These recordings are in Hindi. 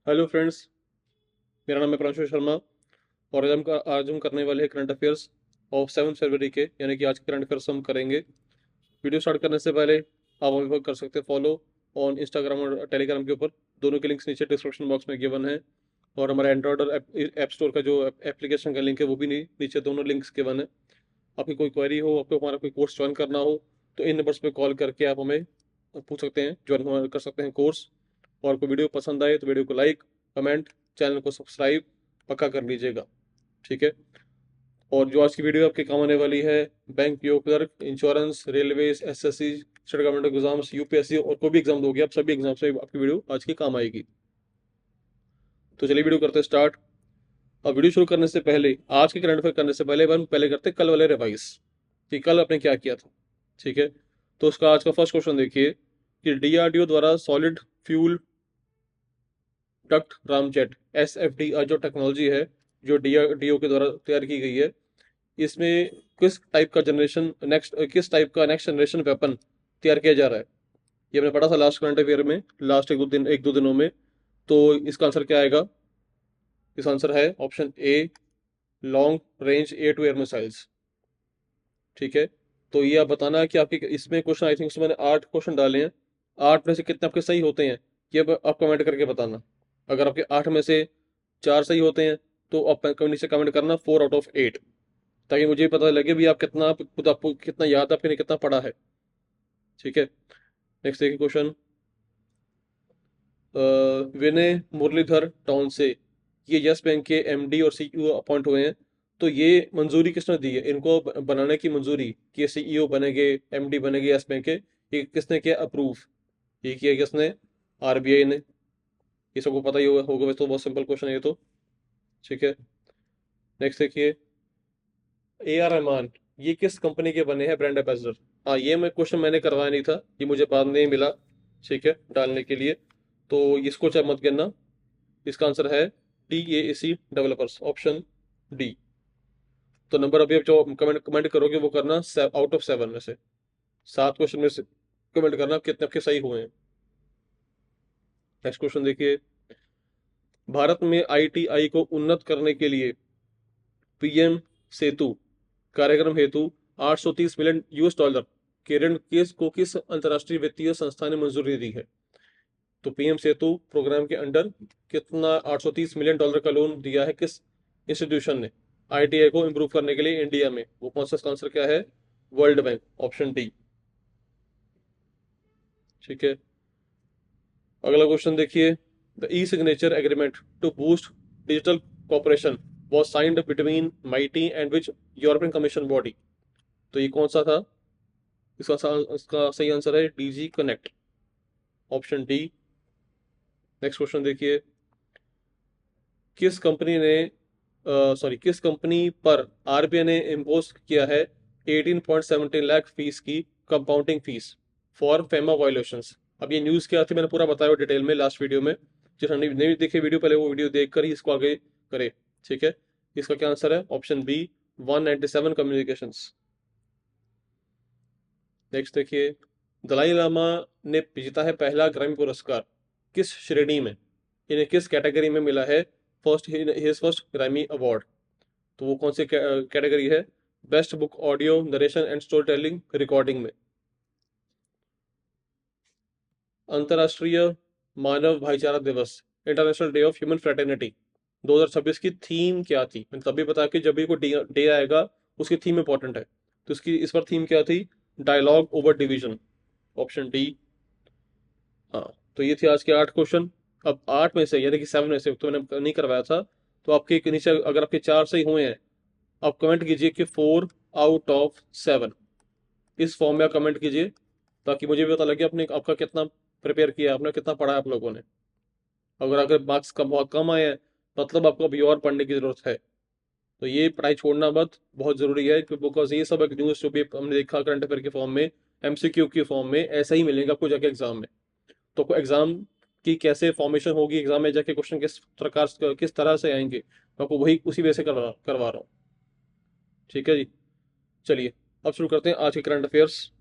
Hello friends. मेरा नाम है प्रांशु शर्मा और आज हम करने वाले हैं करंट अफेयर्स ऑफ 7 फरवरी के, यानी कि आज के करंट अफेयर्स हम करेंगे। वीडियो स्टार्ट करने से पहले आप हमें कर सकते हैं फॉलो ऑन इंस्टाग्राम और टेलीग्राम के ऊपर। दोनों के लिंक्स नीचे डिस्क्रिप्शन बॉक्स में गिवन है। और हमारा एंड्रॉयड और ऐप स्टोर का जो एप्लीकेशन का लिंक है वो भी नीचे दोनों लिंक्स गिवन है। आपकी कोई क्वेरी हो, आपको हमारा कोई कोर्स ज्वाइन करना हो, तो इन नंबर्स पे कॉल करके आप हमें पूछ सकते हैं, ज्वाइन कर सकते हैं कोर्स। और कोई वीडियो पसंद आए तो वीडियो को लाइक, कमेंट, चैनल को सब्सक्राइब पक्का कर लीजिएगा। ठीक है। और जो आज की वीडियो आपके काम आने वाली है, bank PO clerk, insurance, railways, SSC, state government exams, UPSC और कोई भी एग्जाम दोगे आप, सभी एग्जाम्स में आपकी वीडियो आज की काम आएगी। तो चलिए वीडियो करते हैं स्टार्ट। अब वीडियो शुरू करने से पहले, आज के करंट अफेयर करने से पहले हम पहले करते हैं कल वाले रिवाइज कि कल आपने क्या किया था। ठीक है। तो उसका आज का फर्स्ट क्वेश्चन देखिए कि डीआरडीओ द्वारा solid fuel duct ramjet SFD जो टेक्नोलॉजी है, जो डीआरडीओ के द्वारा तैयार की गई है, इसमें किस टाइप का नेक्स्ट जनरेशन वेपन तैयार किया जा रहा है। ये हमने पढ़ा था लास्ट करंट अफेयर में, लास्ट एक दो दिनों में। तो इसका आंसर क्या आएगा? इसका आंसर है option A, long range air to air missiles. ठीक है। तो ये आप बताना कि आपके इसमें क्वेश्चन, आई थिंक उसमें मैंने 8 क्वेश्चन डाले हैं, 8 में से कितने आपके सही होते हैं, ये अब आप कमेंट करके बताना। अगर आपके 8 में से 4 सही होते हैं तो आप नीचे कमेंट करना 4 आउट ऑफ 8, ताकि मुझे भी पता लगे भी आप कितना, खुद आपको कितना याद है, आपने कितना पढ़ा है। ठीक है। नेक्स्ट देखिए क्वेश्चन। विनय मुरलीधर टाउन से ये यस बैंक के एमडी और सीईओ अपॉइंट हुए हैं। तो ये मंजूरी किसने दी है इनको बनाने की मंजूरी, कि ये सीईओ बनेंगे, एमडी बनेंगे यस बैंक के, ये किसने किया अप्रूव? ये किया किसने? आरबीआई ने। ये सबको पता ही होगा वैसे तो बहुत सिंपल क्वेश्चन है ये तो। ठीक है। नेक्स्ट देखिए, ए आर रहमान ये किस कंपनी के बने हैं ब्रांड एम्बेसडर? हाँ, ये मैं क्वेश्चन मैंने करवाया नहीं था, ये मुझे बाद में ही मिला। ठीक है, डालने के लिए। तो इसको चाहे मत करना। इसका आंसर है T A C developers, option D. तो नंबर अभी आप जो कमेंट कमेंट करोगे वो करना 8 आउट ऑफ 7 में से, 7 क्वेश्चन में से कमेंट करना कितने आपके सही हुए हैं। नेक्स्ट क्वेश्चन देखिए, भारत में आईटीआई को उन्नत करने के लिए पीएम सेतु कार्यक्रम हेतु 830 मिलियन यूएस डॉलर के ऋण किस अंतर्राष्ट्रीय वित्तीय संस्था ने मंजूरी दी है? तो पीएम सेतु प्रोग्राम के अंडर कितना 830 मिलियन डॉलर का लोन दिया है किस इंस्टीट्यूशन ने आईटीआई को इम्प्रूव करने के लिए इंडिया में? वो कौन सा? इसका आंसर क्या है? World Bank, option D. ठीक है। अगला क्वेश्चन देखिए, the e signature agreement to boost digital cooperation was signed between MeitY and which European Commission body? तो ये कौन सा था? इसका सही आंसर है DG Connect, option D. Next question देखिए, किस कंपनी ने किस कंपनी पर आरबीआई ने इम्पोज किया है 18.17 लाख फीस की compounding fees for FEMA violations? अब ये न्यूज़ क्या थी मैंने पूरा बताया डिटेल में लास्ट वीडियो में। जिन्होंने नहीं देखे वीडियो, पहले वो वीडियो देख कर ही इसको आगे करे। ठीक है। इसका क्या आंसर है? Option B, 197 communications. नेक्स्ट देखिए, दलाई लामा ने जीता है पहला ग्रैमी पुरस्कार किस श्रेणी में? इन्हें किस कैटेगरी में मिला है first his first Grammy award? तो वो कौन सी कैटेगरी है? Best book audio narration and story telling recording में। अंतर्राष्ट्रीय मानव भाईचारा दिवस, international day of human fraternity 2026 की थीम क्या थी? मैंने तभी बता कि जब भी कोई डे आएगा उसकी थीम इंपॉर्टेंट है। तो इसकी इस बार थीम क्या थी? Dialogue over division, option D. हाँ। तो ये थे आज के 8 क्वेश्चन। अब 8 में से, यानी कि 7 में से तो मैंने नहीं करवाया था, तो आपके नीचे अगर आपके 4 सही हुए हैं, आप कमेंट कीजिए कि 4 आउट ऑफ 7। इस फॉर्म में आप कमेंट कीजिए, ताकि मुझे भी पता लगे आपने आपका कितना प्रिपेयर किया, आपने कितना पढ़ा है आप लोगों ने। अगर अगर मार्क्स कम बहुत कम आए हैं, मतलब आपको अभी और पढ़ने की जरूरत है। तो ये पढ़ाई छोड़ना मत, बहुत जरूरी है, बिकॉज ये सब एक न्यूज जो भी हमने देखा करंट अफेयर के फॉर्म में, एमसीक्यू के फॉर्म में ऐसा ही मिलेगा आपको जाके एग्जाम में। तो आपको एग्जाम की कैसे फॉर्मेशन होगी, एग्जाम में जाके क्वेश्चन किस तरह से आएंगे, मैं आपको वही उसी वजह से करवा रहा हूँ। ठीक है जी। चलिए अब शुरू करते हैं आज के करंट अफेयर्स।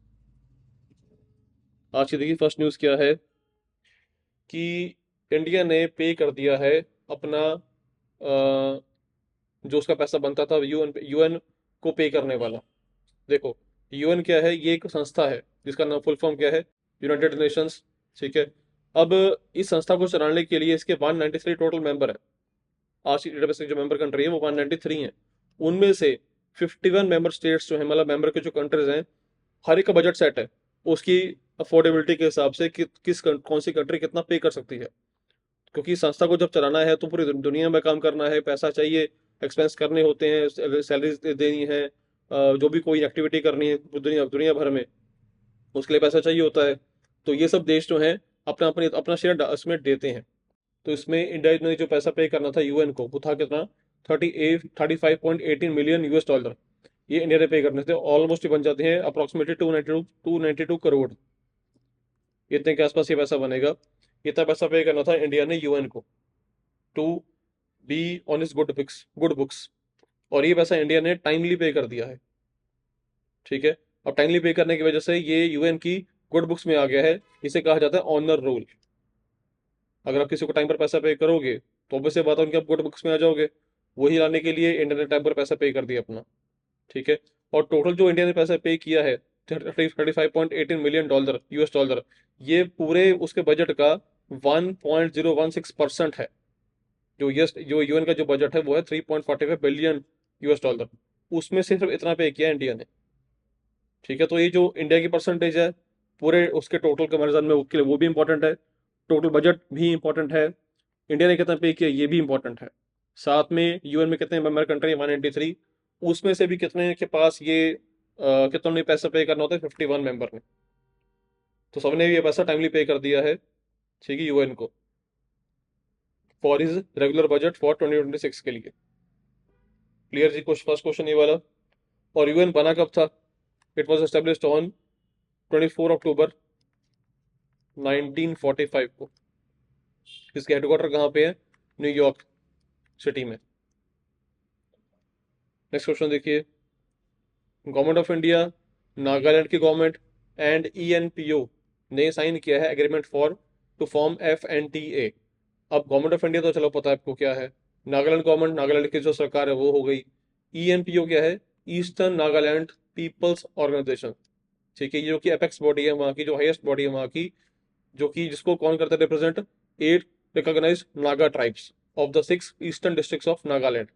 आज की देखिए फर्स्ट न्यूज़ क्या है कि इंडिया ने पे कर दिया है अपना जो उसका पैसा बनता था यूएन यूएन को पे करने वाला। देखो, यूएन क्या है? ये एक संस्था है जिसका नाम फुल फॉर्म क्या है? United Nations. ठीक है। अब इस संस्था को चलाने के लिए इसके 193 टोटल मेंबर है। आज की डेटाबेस की जो मेंबर कंट्री है वो 193 है। उनमें से 51 मेंबर स्टेट्स जो है, मतलब मेंबर के जो कंट्रीज हैं, हर एक का बजट सेट है उसकी अफोर्डेबिलिटी के हिसाब से कि कौन सी कंट्री कितना पे कर सकती है। क्योंकि संस्था को जब चलाना है तो पूरी दुनिया में काम करना है, पैसा चाहिए, एक्सपेंस करने होते हैं, सैलरी देनी है, जो भी कोई एक्टिविटी करनी है दुनिया दुनिया भर में, उसके लिए पैसा चाहिए होता है। तो ये सब देश जो हैं अपना अपने अपना शेयर इसमें देते हैं। तो इसमें इंडिया ने जो पैसा पे करना था यूएन को वो था कितना? 35.18 मिलियन US डॉलर। ये इंडिया ने पे करने थे, ऑलमोस्ट बन जाते हैं अप्रोक्सीमेटली 292 करोड़। इतने के आसपास ये पैसा बनेगा। इतना पैसा पे करना था इंडिया ने यूएन को, टू बी ऑन इस गुड बुक्स। और ये पैसा इंडिया ने टाइमली पे कर दिया है। ठीक है। अब टाइमली पे करने की वजह से ये यूएन की गुड बुक्स में आ गया है। इसे कहा जाता है ऑनर रोल। अगर आप किसी को टाइम पर पैसा पे करोगे तो ऑब्वियस बात है उनके आप गुड बुक्स में आ जाओगे। वही लाने के लिए इंडिया ने टाइम पर पैसा पे कर दिया अपना। ठीक है। और टोटल जो इंडिया ने पैसा पे किया है 35.18 मिलियन US डॉलर, ये पूरे उसके बजट का 1.016% है। जो यूएन का जो बजट है वो है 3.45 बिलियन US डॉलर। उसमें से सिर्फ इतना पे किया इंडिया ने। ठीक है। तो ये जो इंडिया की परसेंटेज है पूरे उसके टोटल कंपेरिजन में, उसके लिए वो भी इंपॉर्टेंट है। टोटल बजट भी इंपॉर्टेंट है। इंडिया ने कितना पे किया ये भी इंपॉर्टेंट है। साथ में यूएन में कितने मेंबर कंट्री है? 193। उसमें से भी कितने के पास ये कितनों ने पैसा पे करना होता है? 51 मेंबर ने। तो सबने भी ये पैसा टाइमली पे कर दिया है। ठीक है, यूएन को for his regular budget for 2026 के लिए। क्लियर जी? फर्स्ट क्वेश्चन ये वाला। और यूएन बना कब था? It was established on 24 October 1945 को। इसके हेडक्वार्टर कहाँ पे है? न्यूयॉर्क सिटी में। नेक्स्ट क्वेश्चन देखिए। गवर्नमेंट ऑफ इंडिया, नागालैंड की गवर्नमेंट एंड ईएनपीओ ने साइन किया है agreement for to form FNTA। अब गवर्नमेंट ऑफ इंडिया तो चलो पता है आपको क्या है। नागालैंड गवर्नमेंट, नागालैंड की जो सरकार है वो हो गई। ईएनपीओ क्या है? Eastern Nagaland People's Organisation. ठीक है। ये जो कि एपेक्स बॉडी है वहाँ की, जो हाईएस्ट बॉडी है वहाँ की, जो कि जिसको कौन करता है represent? 8 recognised Naga tribes of the 6 eastern districts of Nagaland.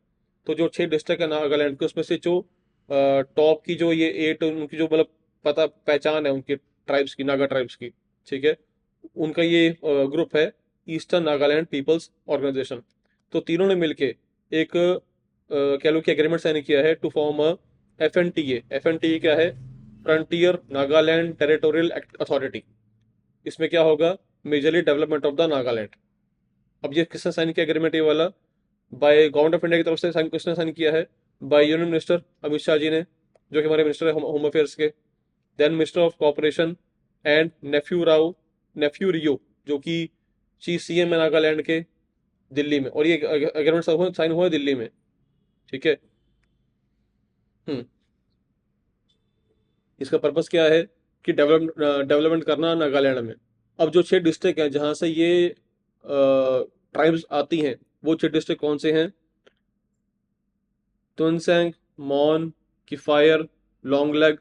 तो जो 6 डिस्ट्रिक्ट है नागालैंड के उसमें से जो टॉप की जो ये 8 उनकी जो मतलब पता पहचान है उनकी ट्राइब्स की, नागा ट्राइब्स की। ठीक है। उनका ये ग्रुप है ईस्टर्न नागालैंड पीपल्स ऑर्गेनाइजेशन। तो तीनों ने मिलके एक कह लो कि एग्रीमेंट साइन किया है टू फॉर्म FNTA। FNTA क्या है? Frontier Nagaland territorial authority. इसमें क्या होगा? Majorly development of the Nagaland. अब ये किसने साइन किया एग्रीमेंट ये वाला? बाय गवर्नमेंट ऑफ इंडिया की तरफ से साइन किसने साइन किया है? By union minister Amit Shah ji ने, जो कि हमारे मिनिस्टर है होम अफेयर्स के। Then minister of cooperation and Neiphiu Rio, जो कि चीफ CM है नागालैंड के, दिल्ली में। और ये एग्रीमेंट साइन हुआ है दिल्ली में। ठीक है। हम्म। इसका पर्पस क्या है? कि डेवलपमेंट करना नागालैंड में। अब जो 6 डिस्ट्रिक्ट हैं जहाँ से ये ट्राइब्स आती हैं, वो 6 डिस्ट्रिक्ट कौन से हैं? तुनसेंग, मौन, किफायर, लॉन्गलेग,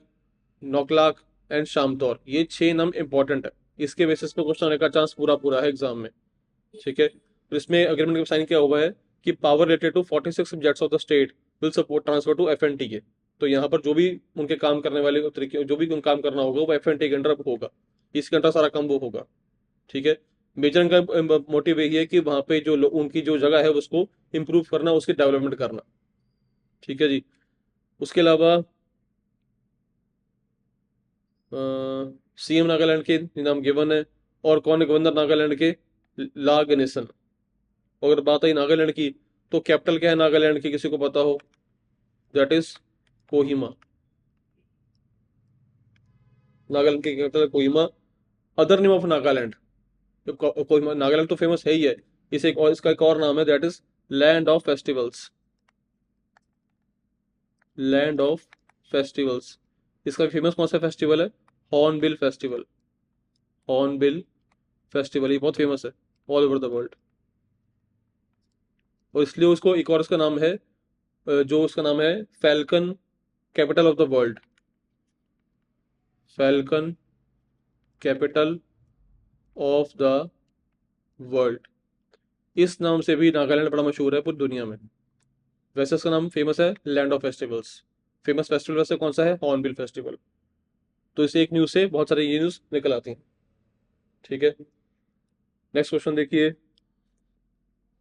नोकलाक एंड शामतौर। ये 6 नाम इंपॉर्टेंट है। इसके बेसिस पे क्वेश्चन आने का चांस पूरा पूरा है एग्जाम में। ठीक है। तो इसमें अग्रीमेंट में साइन किया हुआ है कि power related to 46 subjects of the state will support transfer to FNTA। तो यहाँ पर जो भी उनके काम करने वाले तरीके, जो भी काम करना होगा वो FNTA के अंडर होगा। इसके अंडर सारा काम वो होगा। ठीक है। मेजर इनका मोटिव यही है कि वहाँ पे जो उनकी जो जगह है उसको इम्प्रूव करना, उसकी डेवलपमेंट करना। ठीक है जी। उसके अलावा CM नागालैंड के नाम गिवन है। और कौन है गवर्नर नागालैंड के? ला गणेशन। अगर बात आई नागालैंड की तो कैपिटल क्या है नागालैंड की? किसी को पता हो? That is Kohima. नागालैंड की capital Kohima. Other name of Nagaland, Kohima Nagaland तो फेमस है ही है। इसे एक और, इसका एक और नाम है, that is land of festivals. Land of festivals. इसका फेमस कौन सा फेस्टिवल है? Hornbill festival. हॉर्नबिल फेस्टिवल ये बहुत फेमस है। All over the world. और इसलिए उसको एक और उसका नाम है, जो उसका नाम है falcon capital of the world, falcon capital of the world. इस नाम से भी नागालैंड बड़ा मशहूर है पूरी दुनिया में। वैसे इसका नाम फेमस है land of festivals. Famous festival वैसे कौन सा है? Hornbill festival. तो इसे एक न्यूज़ से बहुत सारी ये न्यूज़ निकल आती हैं। ठीक है, नेक्स्ट क्वेश्चन देखिए।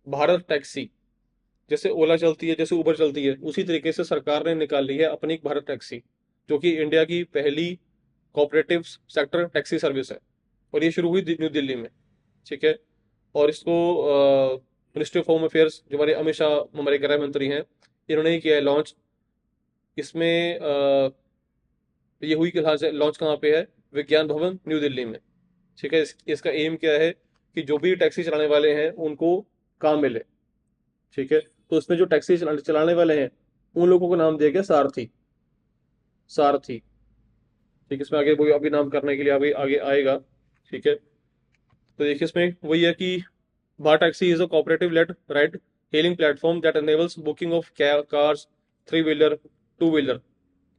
भारत टैक्सी, जैसे ओला चलती है, जैसे उबर चलती है, उसी तरीके से सरकार ने निकाली है अपनी एक भारत टैक्सी, जो कि इंडिया की पहली कोऑपरेटिव सेक्टर टैक्सी सर्विस है। और ये शुरू हुई न्यू दिल्ली में। ठीक है, और इसको मिनिस्ट्री ऑफ होम अफेयर्स, जो हमारे अमित शाह हमारे गृह मंत्री हैं, इन्होंने ही किया है लॉन्च। इसमें ये हुई लॉन्च कहाँ पे है? विज्ञान भवन न्यू दिल्ली में। ठीक है, इसका एम क्या है कि जो भी टैक्सी चलाने वाले हैं उनको काम मिले। ठीक है, तो उसमें जो टैक्सी चलाने वाले हैं उन लोगों को नाम दिया गया सारथी। सारथी। ठीक है, इसमें आगे वो अभी नाम करने के लिए अभी आगे आएगा। ठीक है, तो देखिए इसमें वही है कि Bar Taxi is a cooperative-led ride-hailing platform that enables booking of cars, three-wheeler, two-wheeler,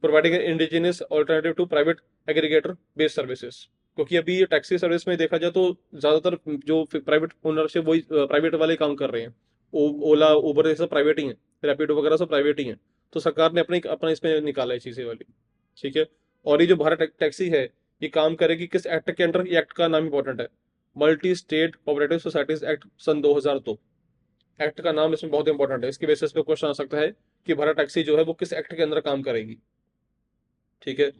providing an indigenous alternative to private aggregator-based services। क्योंकि अभी ये टैक्सी सर्विस में देखा जाए तो ज़्यादातर जो प्राइवेट ओनरशिप वही प्राइवेट वाले काम कर रहे हैं। ओला उबर ये सब प्राइवेट ही हैं, रैपिडो वगैरह सब प्राइवेट ही हैं। तो सरकार ने अपने अपना इसमें निकाला है चीज़ें वाली। ठीक है, और ये जो भारत टैक्सी है, ये काम करेगी किस एक्ट के अंडर? ये एक्ट का नाम इंपॉर्टेंट है, multi state cooperative societies act सन 2002। एक्ट का नाम इसमें बहुत इंपॉर्टेंट है, इसकी बेसिस पे क्वेश्चन आ सकता है कि भारत टैक्सी जो है वो किस एक्ट के अंदर काम करेगी। ठीक है,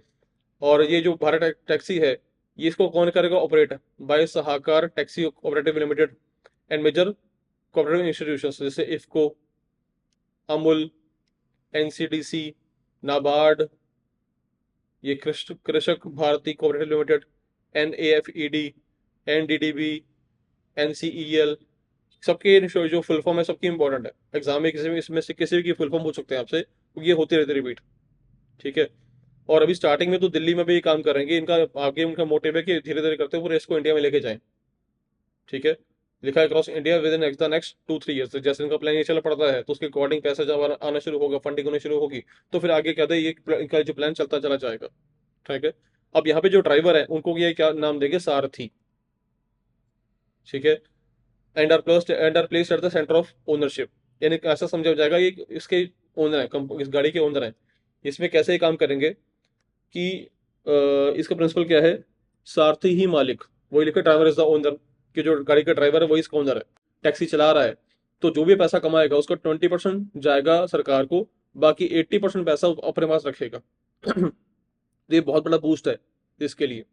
और ये जो भारत टैक्सी है, ये इसको कौन करेगा operate? By Sahakar taxi cooperative limited and major cooperative institutions, जैसे इफ्को, अमूल, एनसीडीसी, नाबार्ड, ये Krishak Bharati cooperative limited, NFED, NDDB, NCEL, सबके जो फुल फॉर्म है सबकी इंपॉर्टेंट है। एग्जाम में किसी में इसमें से किसी की फुल फॉर्म पूछ सकते हैं आपसे, क्योंकि ये होती रहती रिपीट। ठीक है, और अभी स्टार्टिंग में तो दिल्ली में भी ये काम करेंगे। इनका आगे उनका मोटिव है कि धीरे धीरे करते हुए इसको इंडिया में लेके जाएं। ठीक है, लिखा है cross India with in the next 2-3 years. जैसे इनका प्लान ये चल पड़ता है तो उसके अकॉर्डिंग पैसा जब आना शुरू होगा, फंडिंग होनी शुरू होगी, तो फिर आगे क्या है ये इनका जो प्लान चलता चला जाएगा। ठीक है, अब यहाँ पे जो ड्राइवर है उनको ये क्या नाम देंगे? सारथी। ठीक है, and are placed at the centre of ownership, यानी ऐसा समझा जाएगा ये इसके ओनर है, इस गाड़ी के ओनर हैं। इसमें कैसे ये काम करेंगे कि इसका प्रिंसिपल क्या है? सारथी ही मालिक, वही लिखा ड्राइवर इज द ओनर, कि जो गाड़ी का ड्राइवर है वही इसका ओनर है, टैक्सी चला रहा है। तो जो भी पैसा कमाएगा उसका 20% जाएगा सरकार को, बाकी 80% पैसा वो अपने पास रखेगा। तो ये बहुत बड़ा बूस्ट है इसके लिए,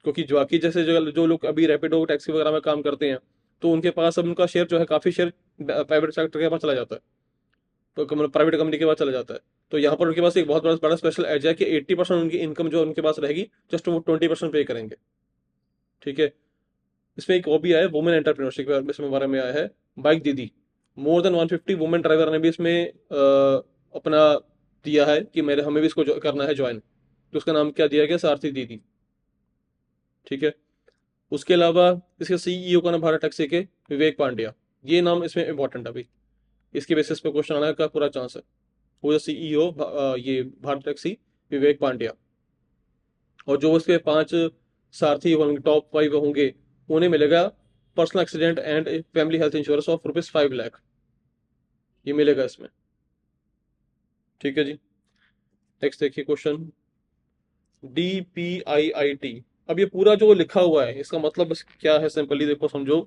क्योंकि जो बाकी जैसे जो लोग अभी रैपिडो टैक्सी वगैरह में काम करते हैं, तो उनके पास अब उनका शेयर जो है काफ़ी शेयर प्राइवेट सेक्टर के पास चला जाता है, तो प्राइवेट कंपनी के पास चला जाता है। तो यहाँ पर उनके पास एक बहुत बड़ा बड़ा स्पेशल एज है कि 80% उनकी इनकम जो उनके पास रहेगी, जस्ट वो 20% पे करेंगे। ठीक है, इसमें एक वो भी आया है वुमेन एंटरप्रेन्योरशिप, इसमें बारे में आया है बाइक दीदी। मोर देन 150 वुमेन ड्राइवर ने भी इसमें अपना दिया है कि मेरे हमें भी इसको करना है ज्वाइन। तो उसका नाम क्या दिया गया? सारथी दीदी। ठीक है, उसके अलावा इसके सीईओ का नाम भारत टैक्सी के विवेक पांड्या। ये नाम इसमें इंपॉर्टेंट है अभी, इसके बेसिस पे क्वेश्चन आने का पूरा चांस है। वो सीईओ ये भारत टैक्सी विवेक पांड्या। और जो उसके 5 सारथी होंगे, टॉप 5 होंगे, उन्हें मिलेगा personal accident and family health insurance of ₹5 lakh, ये मिलेगा इसमें। ठीक है जी, नेक्स्ट देखिए क्वेश्चन। DPIIT, अब ये पूरा जो लिखा हुआ है इसका मतलब क्या है? सिंपली देखो समझो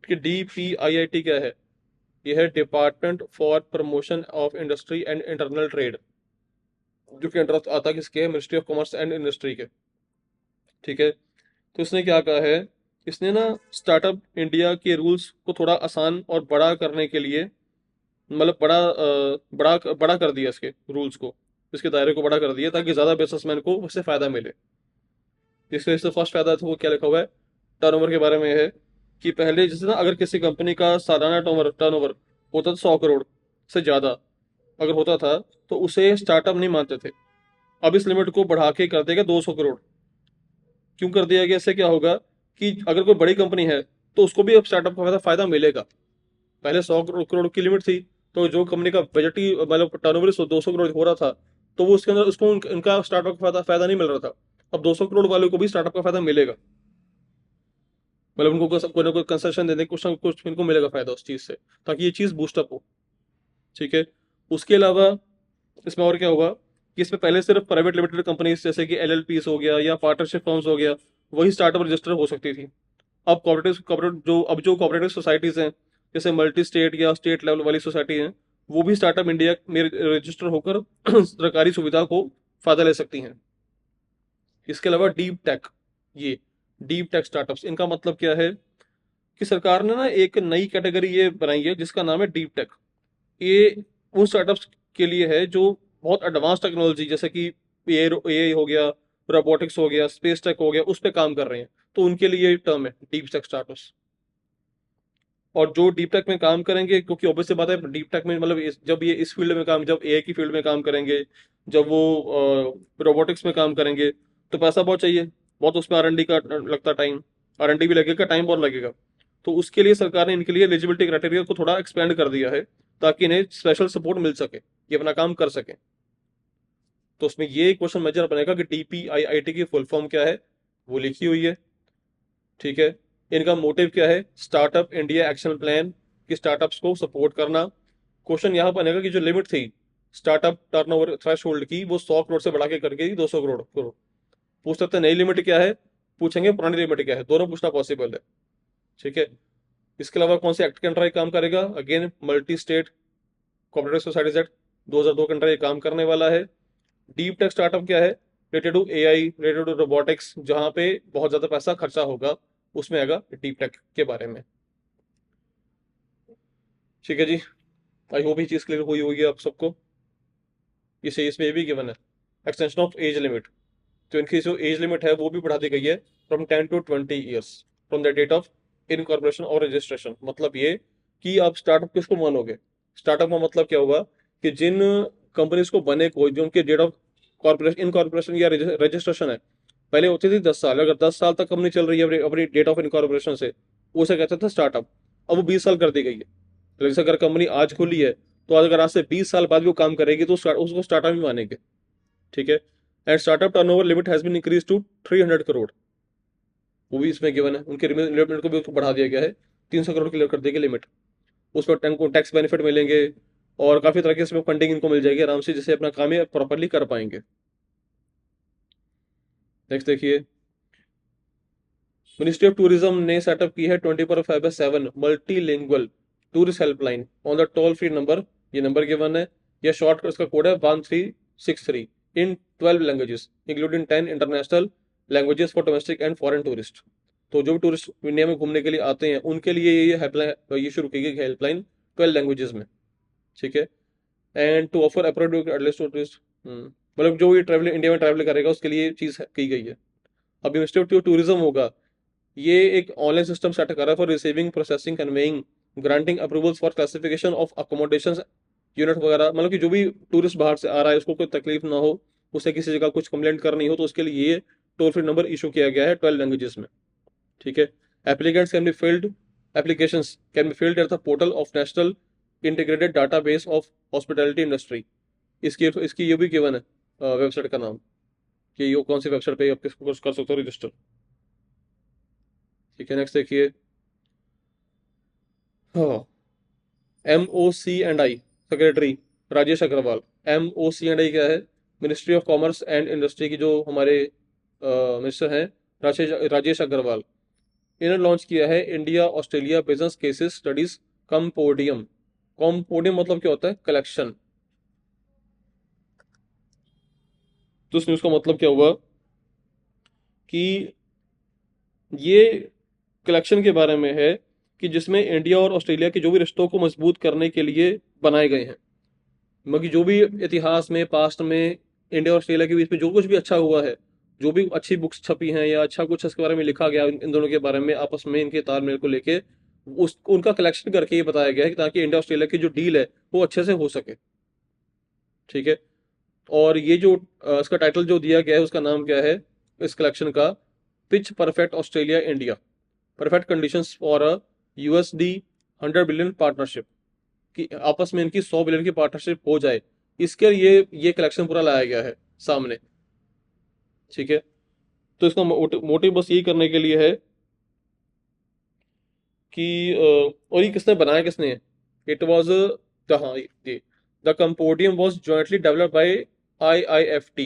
कि DPIIT क्या है। ये है department for promotion of industry and internal trade, जो कि अंडर आता है किसके? Ministry of commerce and industry के। ठीक है, तो इसने क्या कहा है, इसने ना स्टार्टअप इंडिया के रूल्स को थोड़ा आसान और बड़ा करने के लिए, मतलब बड़ा कर दिया इसके रूल्स को, इसके दायरे को बड़ा कर दिया, ताकि ज़्यादा बिजनेसमैन को उससे फ़ायदा मिले। इससे फर्स्ट फायदा था वो क्या लिखा हुआ है टर्नओवर के बारे में है, कि पहले जैसे ना अगर किसी कंपनी का सालाना टर्नओवर होता था 100 करोड़ से ज़्यादा अगर होता था, तो उसे स्टार्टअप नहीं मानते थे। अब इस लिमिट को बढ़ा के कर देगा 200 करोड़। क्यों कर दिया गया? इससे क्या होगा कि अगर कोई बड़ी कंपनी है तो उसको भी अब स्टार्टअप का फायदा मिलेगा। पहले 100 करोड़ की लिमिट थी, तो जो कंपनी का बजट ही मतलब टर्नओवर 200 करोड़ हो रहा था, तो वो उसके अंदर उसको इनका स्टार्टअप का फायदा फायदा नहीं मिल रहा था। अब 200 करोड़ वालों को भी स्टार्टअप का फायदा मिलेगा, मतलब उनको कोई ना कोई कंसेशन देने कुछ ना कुछ इनको मिलेगा फायदा उस चीज से, ताकि ये चीज बूस्टअप हो। ठीक है। उसके अलावा इसमें और क्या होगा कि इसमें पहले सिर्फ प्राइवेट लिमिटेड कंपनीज जैसे कि एलएलपीस हो गया या पार्टनरशिप फर्म्स हो गया, वही स्टार्टअप रजिस्टर हो सकती थी। अब जो कोऑपरेटिव सोसाइटीज हैं, जैसे मल्टी स्टेट या स्टेट लेवल वाली सोसाइटी हैं, वो भी स्टार्टअप इंडिया में रजिस्टर होकर सरकारी सुविधा को फायदा ले सकती हैं। इसके अलावा डीप टेक, ये डीप टेक स्टार्टअप्स, इनका मतलब क्या है कि सरकार ने ना एक नई कैटेगरी ये बनाई है जिसका नाम है डीप टेक। ये उन स्टार्टअप्स के लिए है जो बहुत एडवांस टेक्नोलॉजी जैसे कि एआई हो गया, रोबोटिक्स हो गया, स्पेस टेक हो गया, उस पर काम कर रहे हैं, तो उनके लिए ये टर्म है डीप टेक स्टार्टअप्स। और जो डीप टेक में काम करेंगे, क्योंकि ऑब्वियस सी बात है डीप टेक में मतलब जब ये इस फील्ड में काम, जब एआई की फील्ड में काम करेंगे, जब वो रोबोटिक्स में काम करेंगे, तो पैसा बहुत चाहिए, बहुत उसमें आरएनडी का लगता टाइम, आरएनडी भी लगेगा, टाइम बहुत लगेगा। तो उसके लिए सरकार ने इनके लिए एलिजिबिलिटी क्राइटेरिया को थोड़ा एक्सपेंड कर दिया है, ताकि इन्हें स्पेशल सपोर्ट मिल सके, ये अपना काम कर सके। तो उसमें ये क्वेश्चन मेजर बनेगा कि डीपीआईआईटी की फुल फॉर्म क्या है, वो लिखी हुई है। ठीक है। इनका मोटिव क्या है, स्टार्टअप इंडिया एक्शन प्लान की स्टार्टअप्स को सपोर्ट करना। क्वेश्चन यहाँ बनेगा कि जो लिमिट थी स्टार्टअप टर्नओवर थ्रेशोल्ड की, वो 100 करोड़ से बढ़ा के करके 200 करोड़। पूछ सकते हैं नई लिमिट क्या है, पूछेंगे पुरानी लिमिट क्या है, दोनों पूछना पॉसिबल है। ठीक है। इसके अलावा कौन से एक्ट के अंडर ये काम करेगा, again multi state cooperative societies act 2002 के अंडर ये काम करने वाला है। डीप टेक स्टार्टअप क्या है, related to AI, related to robotics, जहां पे बहुत ज्यादा पैसा खर्चा होगा, उसमें आएगा डीप टेक के बारे में। ठीक है जी, आई होप ये चीज क्लियर हुई होगी आप सबको। इसे इसमें ये भी गिवन है एक्सटेंशन ऑफ एज लिमिट, तो इनकी जो एज लिमिट है वो भी बढ़ा दी गई है from 10 to 20 years from the date of incorporation और रजिस्ट्रेशन। मतलब ये कि आप स्टार्टअप किसको मानोगे, स्टार्टअप का मतलब क्या होगा कि जिन कंपनीज को बने को जो उनके डेट ऑफ कॉर्पोरेशन इनकॉर्पोरेशन या रजिस्ट्रेशन है, पहले होती थी 10 साल, अगर 10 साल तक कंपनी चल रही है अपनी डेट ऑफ इनकॉर्पोरेशन से, उसे कहते थे स्टार्टअप। अब वो 20 साल कर दी गई है। तो जैसे अगर कंपनी आज खुली है, तो अगर आज से 20 साल बाद भी वो काम करेगी तो उसको स्टार्टअप ही मानेंगे। ठीक है। And startup turnover limit has been increase to 300 crore, वो भी इसमें गिवन है, उनके लिमिट को भी उसको बढ़ा दिया गया है, 300 करोड़ की कर दी गई लिमिट। उस पर उनको टैक्स बेनिफिट मिलेंगे और काफी तरह की इसमें फंडिंग इनको मिल जाएगी आराम से, जिससे अपना काम ये प्रॉपरली कर पाएंगे। नेक्स्ट देखिए, मिनिस्ट्री ऑफ टूरिज्म ने सेटअप की है 24/7 multilingual tourist helpline on the toll free number, ये नंबर गिवन है, या शॉर्ट इसका कोड है 1363 इन 12 languages including 10 international languages for domestic and foreign tourist. तो जो भी टूरिस्ट इंडिया में घूमने के लिए आते हैं उनके लिए ये हेल्पलाइन ये शुरू की गई हेल्पलाइन 12 लैंग्वेजेस में। ठीक है। And to offer appropriate advice to tourist, मतलब जो ये ट्रैवल इंडिया में ट्रैवल करेगा उसके लिए चीज की गई है। अब मिनिस्ट्री ऑफ टूरिज्म होगा, ये एक ऑनलाइन सिस्टम सेट कर रहा है for receiving, processing, conveying, granting approvals for classification of accommodation unit वगैरह, मतलब कि जो भी टूरिस्ट बाहर से आ रहा है उसको कोई तकलीफ ना हो, उसे किसी जगह कुछ कंप्लेंट करनी हो, तो उसके लिए ये टोल फ्री नंबर इशू किया गया है 12 लैंग्वेजेस में। ठीक है। Applicants can be filled applications can be filled at the portal of national integrated database of hospitality industry. इसकी इसकी ये भी गिवन है वेबसाइट का नाम, कि ये कौन सी वेबसाइट पे आप किसको कर सकते हो रजिस्टर। ठीक है। नेक्स्ट देखिए, हाँ, MOC&I secretary Rajesh Agarwal. MOC&I क्या है, ministry of commerce and industry की जो हमारे मिनिस्टर हैं राजेश राजेश अग्रवाल, इन्होंने लॉन्च किया है India Australia business cases studies compendium. Compendium मतलब क्या होता है, कलेक्शन। तो इस न्यूज का मतलब क्या हुआ कि ये कलेक्शन के बारे में है कि जिसमें इंडिया और ऑस्ट्रेलिया के जो भी रिश्तों को मजबूत करने के लिए बनाए गए हैं, मतलब कि जो भी इतिहास में पास्ट में इंडिया और ऑस्ट्रेलिया के बीच में जो कुछ भी अच्छा हुआ है, जो भी अच्छी बुक्स छपी हैं या अच्छा कुछ इसके बारे में लिखा गया इन दोनों के बारे में आपस में इनके तालमेल को लेके, उस उनका कलेक्शन करके ये बताया गया है कि ताकि इंडिया ऑस्ट्रेलिया की जो डील है वो अच्छे से हो सके। ठीक है। और ये जो इसका टाइटल जो दिया गया है उसका नाम क्या है इस कलेक्शन का, pitch perfect Australia India perfect conditions for a USD 100 billion partnership, कि आपस में इनकी 100 बिलियन की पार्टनरशिप हो जाए, इसके लिए ये कलेक्शन पूरा लाया गया है सामने। ठीक है, तो इसका मोटिव बस यही करने के लिए है कि और ये किसने बनाया, किसने, इट वॉज द, हाँ ये, the compendium was jointly developed by IIFT,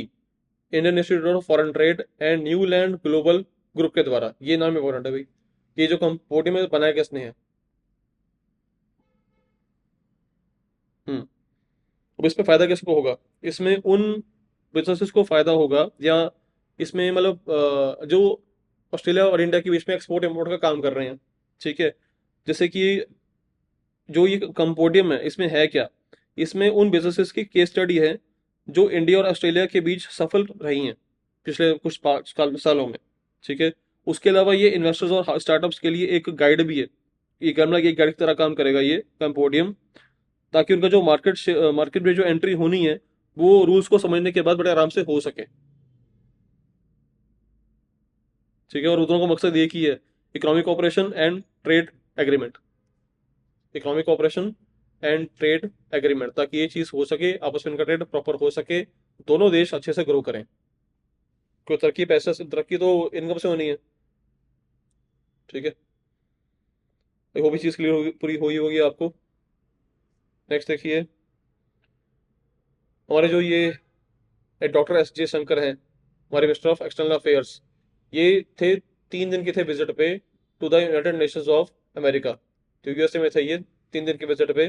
Indian Institute of Foreign Trade and New Land Global Group के द्वारा। ये नाम इम्पोर्टेंट है भाई, ये जो कंपोडियम है बनाया किसने है। हम्म। अब इसमें फायदा किसको होगा, इसमें उन बिजनेसेस को फायदा होगा, या इसमें मतलब जो ऑस्ट्रेलिया और इंडिया के बीच में एक्सपोर्ट इम्पोर्ट का काम कर रहे हैं। ठीक है, जैसे कि जो ये कंपोडियम है, इसमें है क्या, इसमें उन बिजनेसेस की केस स्टडी है जो इंडिया और ऑस्ट्रेलिया के बीच सफल रही हैं पिछले कुछ सालों में। ठीक है, उसके अलावा ये इन्वेस्टर्स और स्टार्टअप्स के लिए एक गाइड भी है, ये कैमरा की एक गाइड की तरह काम करेगा ये कंपोडियम, ताकि उनका जो मार्केट में जो एंट्री होनी है वो रूल्स को समझने के बाद बड़े आराम से हो सके। ठीक है, और दोनों का मकसद एक ही है, economic operation and trade agreement, economic operation and trade agreement, ताकि ये चीज हो सके, आपस में इनका ट्रेड प्रॉपर हो सके, दोनों देश अच्छे से ग्रो करें, क्यों तरक्की पैसे से, तरक्की तो इनकम से होनी है। ठीक है, वो भी चीज क्लियर पूरी हुई होगी आपको। नेक्स्ट देखिए, हमारे जो ये डॉक्टर S J शंकर हैं, हमारे मिनिस्टर ऑफ एक्सटर्नल अफेयर्स, ये थे 3 दिन के थे विजिट पे to the united nations of America, तो USA में थे ये 3 दिन के विजिट पे,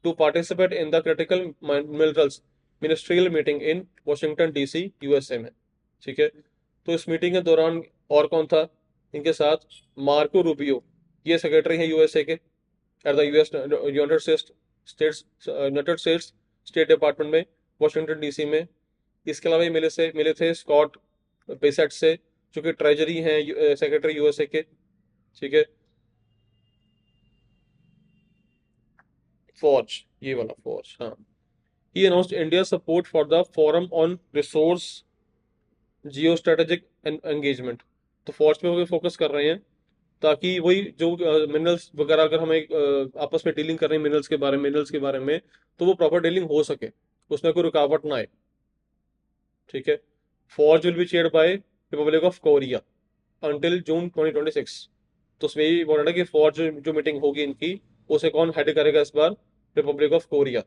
to participate in the critical minerals ministerial meeting in Washington DC USA में। ठीक है, तो इस मीटिंग के दौरान और कौन था इनके साथ, मार्को रूबियो, ये सेक्रेटरी हैं USA के at the United states state department में, वॉशिंगटन DC में। इसके अलावा ये मिले थे स्कॉट बेसेट से, जो कि ट्रेजरी हैं सेक्रेटरी USA के। ठीक है, फॉर्ज, ये वाला फॉर्ज, हाँ। He announced India support for the forum on resource geostrategic engagement, तो फॉर्ज पे फोकस कर रहे हैं, ताकि वही जो मिनरल्स वगैरह अगर हमें आपस में डीलिंग कर रहे हैं मिनरल्स के बारे में, तो वो प्रॉपर डीलिंग हो सके, उसमें कोई रुकावट ना आए। ठीक है, forge will be chaired by Republic of Korea until June 2026, तो उसमें यही बोल रहा है कि फॉर्ज जो मीटिंग होगी इनकी, उसे कौन हेड करेगा इस बार, रिपब्लिक ऑफ कोरिया।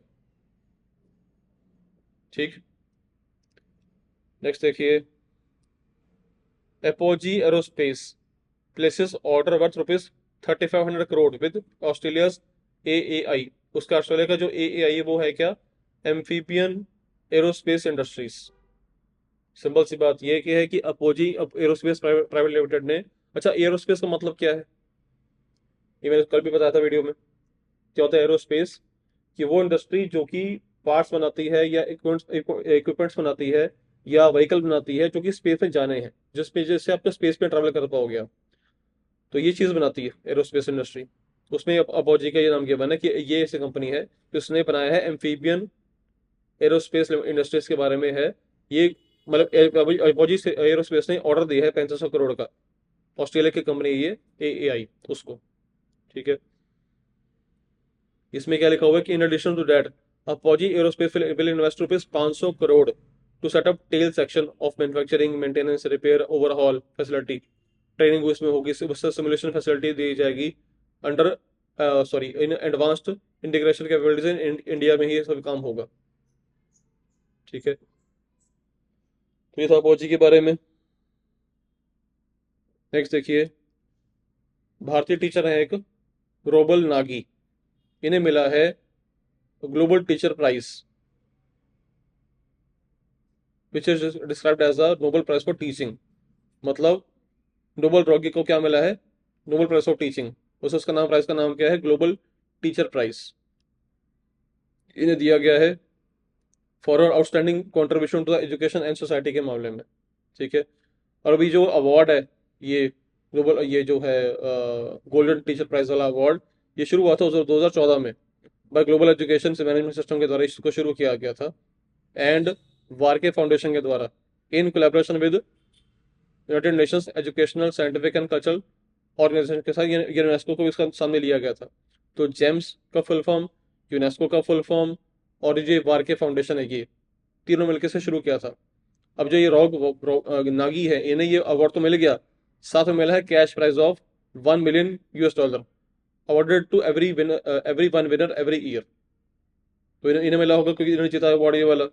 ठीक, नेक्स्ट देखिए, apogee aerospace places order worth ₹3500 with Australia's AAI, उसका ऑस्ट्रेलिया का जो AAI है वो है क्या, एम्फीबियन एरोस्पेस इंडस्ट्रीज। सिंपल सी बात ये कि है कि अपोजी एरोस्पेस प्राइवेट लिमिटेड ने, अच्छा एरोस्पेस का मतलब क्या है, ये मैंने कल भी बताया था वीडियो में, क्या होता है एरोस्पेस, कि वो इंडस्ट्री जो कि पार्ट्स बनाती है या इक्विपमेंट्स बनाती है या व्हीकल बनाती है जो कि स्पेस में जाने हैं, जिसपे जिससे आप स्पेस में ट्रैवल कर पाओगे आप, तो ये चीज़ बनाती है एरोस्पेस इंडस्ट्री। उसमें अपोजी का ये नाम किया बना कि ये ऐसी कंपनी है जिसने बनाया है एम्फीबियन एरोस्पेस इंडस्ट्रीज के बारे में है ये, मतलब अपोजी से एरोस्पेस ने ऑर्डर दिया है 3500 करोड़ का, ऑस्ट्रेलिया की कंपनी है ये AAI उसको। ठीक है, इसमें क्या लिखा हुआ है कि in addition to that Apogee aerospace will invest ₹500 crore to set up tail section of manufacturing maintenance repair overhaul facility, training उसमें होगी, उससे सिमुलेशन फैसिलिटी दी जाएगी under sorry in advanced integration capabilities in India में ही ये सब काम होगा। ठीक है, तो ये था अपोजी के बारे में। नेक्स्ट देखिए, भारतीय टीचर है एक रोबल नागी, इन्हें मिला है global teacher prize, which is described as a Nobel prize for teaching, मतलब नोबल रॉगी को क्या मिला है, नोबल प्राइज ऑफ टीचिंग, उसे उसका नाम, प्राइज का नाम क्या है, ग्लोबल टीचर प्राइज। इन्हें दिया गया है for outstanding contribution to the education and society के मामले में। ठीक है, और अभी जो अवार्ड है, ये ग्लोबल, ये जो है गोल्डन टीचर प्राइज वाला अवार्ड, ये शुरू हुआ था 2014 में by global education management system के द्वारा इसको शुरू किया गया था, एंड वार्के फाउंडेशन के द्वारा in collaboration with united nations educational scientific and cultural organization के साथ यूनेस्को को भी इसका सामने लिया गया था। तो जेम्स का फुल फॉर्म, यूनेस्को का फुल फॉर्म और जो वार के फाउंडेशन है, ये तीनों मिलकर से शुरू किया था। अब जो ये नागी है, इन्हें ये अवार्ड तो मिल गया, साथ में मिला है cash prize of $1 million awarded to every one winner every year. तो इन्हें मिला होगा क्योंकि इन्होंने जीता अवार्ड ये वाला।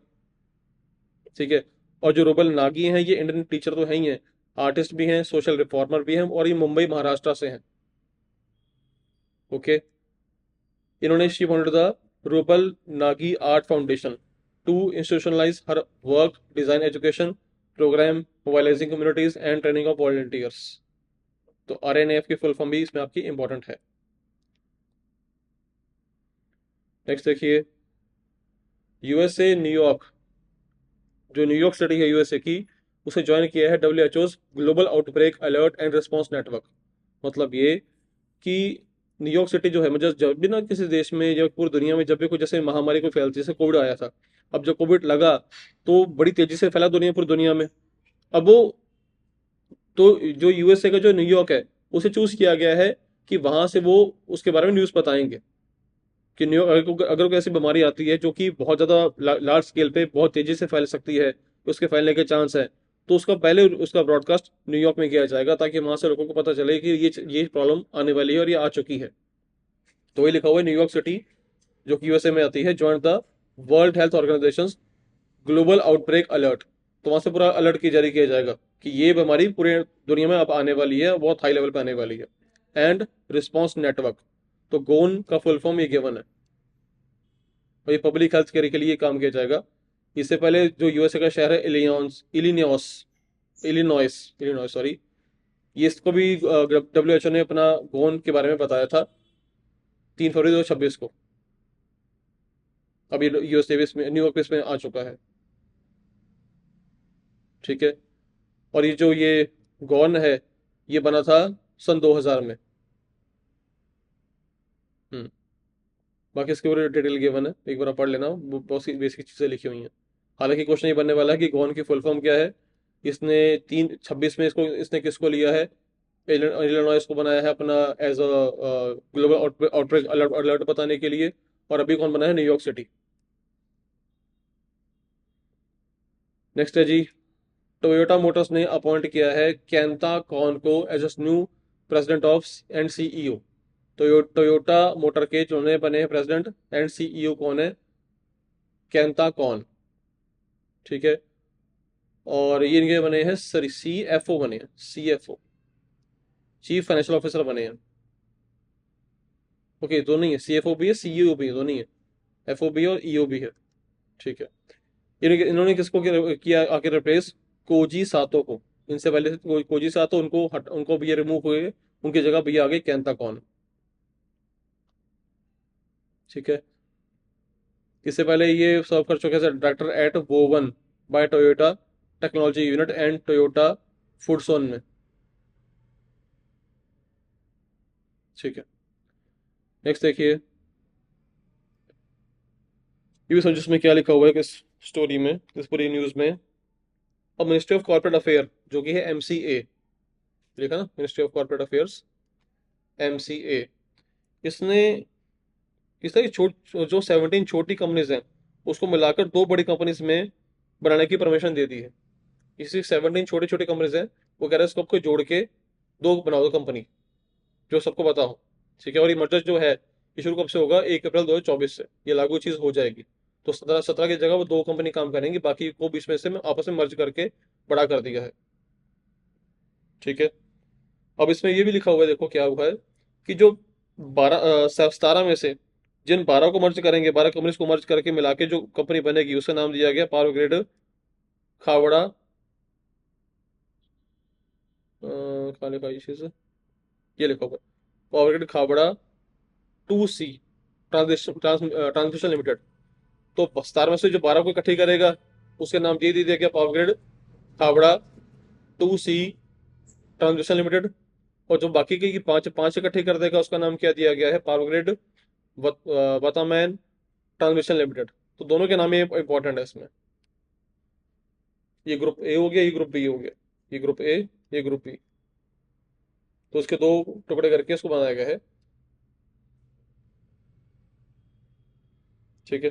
ठीक है। और जो रूबल नागी हैं, ये इंडियन टीचर तो है ही हैं, आर्टिस्ट भी हैं, सोशल रिफॉर्मर भी हैं, और ये मुंबई महाराष्ट्र से हैं। ओके। इन्होंने she founded the Rubal Nagi Art Foundation to institutionalise her work, design education programme, mobilising communities and training of volunteers. तो RNAF की फुल फॉर्म भी इसमें आपकी इंपॉर्टेंट है। नेक्स्ट देखिए, USA न्यूयॉर्क, जो न्यूयॉर्क सिटी है USA की, उसे ज्वाइन किया है WHO global outbreak alert and response network. मतलब ये कि न्यूयॉर्क सिटी जो है, मुझे जब भी ना किसी देश में या पूरी दुनिया में जब भी कोई जैसे महामारी को फैलती, जैसे कोविड आया था, अब जब कोविड लगा तो बड़ी तेजी से फैला पूरी दुनिया में। अब वो, तो जो USA का जो न्यूयॉर्क है, उसे चूज किया गया है कि वहां से वो उसके बारे में न्यूज बताएंगे कि न्यूयॉर्क अगर कोई ऐसी बीमारी आती है जो कि बहुत ज़्यादा लार्ज स्केल पे बहुत तेज़ी से फैल सकती है, उसके फैलने के चांस है, तो उसका पहले उसका ब्रॉडकास्ट न्यूयॉर्क में किया जाएगा, ताकि वहाँ से लोगों को पता चले कि ये प्रॉब्लम आने वाली है और ये आ चुकी है। तो वही लिखा हुआ है, न्यूयॉर्क सिटी जो कि USA में आती है, join the world health organization global outbreak alert. तो वहाँ से पूरा अलर्ट की जारी किया जाएगा कि ये बीमारी पूरे दुनिया में अब आने वाली है, बहुत हाई लेवल पे आने वाली है। एंड रिस्पॉन्स नेटवर्क, तो गोन का फुल फॉर्म ये गिवन है, और ये पब्लिक हेल्थ केयर के लिए काम किया जाएगा। इससे पहले जो USA का शहर है इलिनॉस, इलिनॉइस सॉरी, ये इसको भी WHO ने अपना गोन के बारे में बताया था 3 फरवरी 2026 को। अब ये USA बेस में, न्यूयॉर्क बेस में आ चुका है। ठीक है। और ये गॉन है, ये बना था सन 2000 में। हम्म। बाकी इसके पूरे डिटेल गिवन है, एक बार आप पढ़ लेना, वो बहुत सी बेसिक चीज़ें लिखी हुई हैं। हालांकि क्वेश्चन ये बनने वाला है कि गॉन की फुल फॉर्म क्या है। इसने 3/26 में इसने किसको लिया है, इलिनॉइस को बनाया है अपना as a global outbreak alert बताने के लिए। और अभी कौन बना है, न्यूयॉर्क सिटी। नेक्स्ट है जी, टोयोटा मोटर्स ने अपॉइंट किया है कैंता कॉन को as a new president of and CEO। तो टोयोटा मोटर के जो नए बने हैं प्रेसिडेंट एंड CEO कौन है, कैंता कॉन। ठीक है। और ये इनके बने हैं, सॉरी CFO बने हैं, CFO चीफ फाइनेंशियल ऑफिसर बने हैं। ओके, दोनों ही है, CFO भी है, CEO भी है, दोनों ही है, FO भी है और EO भी है। ठीक है। इन्होंने किसको किया आके रिप्लेस, कोजी सातो को। इनसे पहले से कोजी सातो, उनको भी ये रिमूव हुए, उनकी जगह भी आ गई कैंता कौन। ठीक है। इससे पहले ये सर्व कर चुके थे director at Woven by Toyota technology unit and Toyota Foodson में। ठीक है। नेक्स्ट देखिए, ये भी समझो इसमें क्या लिखा हुआ है इस स्टोरी में, इस पूरी न्यूज में। अब मिनिस्ट्री ऑफ कॉर्पोरेट अफेयर जो कि है MCA, लिखा ना, ministry of corporate affairs MCA, इसने इस तरह की जो 17 छोटी कंपनीज हैं, उसको मिलाकर 2 बड़ी कंपनीज में बनाने की परमिशन दे दी है। इसी 17 छोटी छोटी कंपनीज हैं, वो कह रहे हैं इसको आपको जोड़ के दो बना दो कंपनी, जो सबको पता हो। ठीक है। और ये मर्जर जो है, ये शुरू कब से होगा, 1 अप्रैल 2024 से ये लागू चीज हो जाएगी। तो 17 की जगह वो 2 कंपनी काम करेंगी, बाकी को बीच में से आपस में मर्ज करके बड़ा कर दिया है। ठीक है। अब इसमें ये भी लिखा हुआ है, देखो क्या हुआ है कि जो 17 में से जिन 12 को मर्ज करेंगे, 12 कंपनीज को मर्ज करके मिला के जो कंपनी बनेगी, उसका नाम दिया गया पावर ग्रिड खावड़ा, कहाँ लिखा है ये चीज़, ये लिखा हुआ है power grid Khavda 2C transmission limited. तो 17 में से जो 12 को इकट्ठी करेगा, उसके नाम ये दे दिया गया power grid Khavda 2C transmission limited. और जो बाकी की पांच पांच इकट्ठे कर देगा, उसका नाम क्या दिया गया है, पावर ग्रिड वतामैन ट्रांसमिशन लिमिटेड। तो दोनों के नाम ये इंपॉर्टेंट है इसमें। ये ग्रुप A हो गया, ये ग्रुप B हो गया, ये ग्रुप A, ये ग्रुप B। तो उसके दो टुकड़े करके इसको बनाया गया है। ठीक है,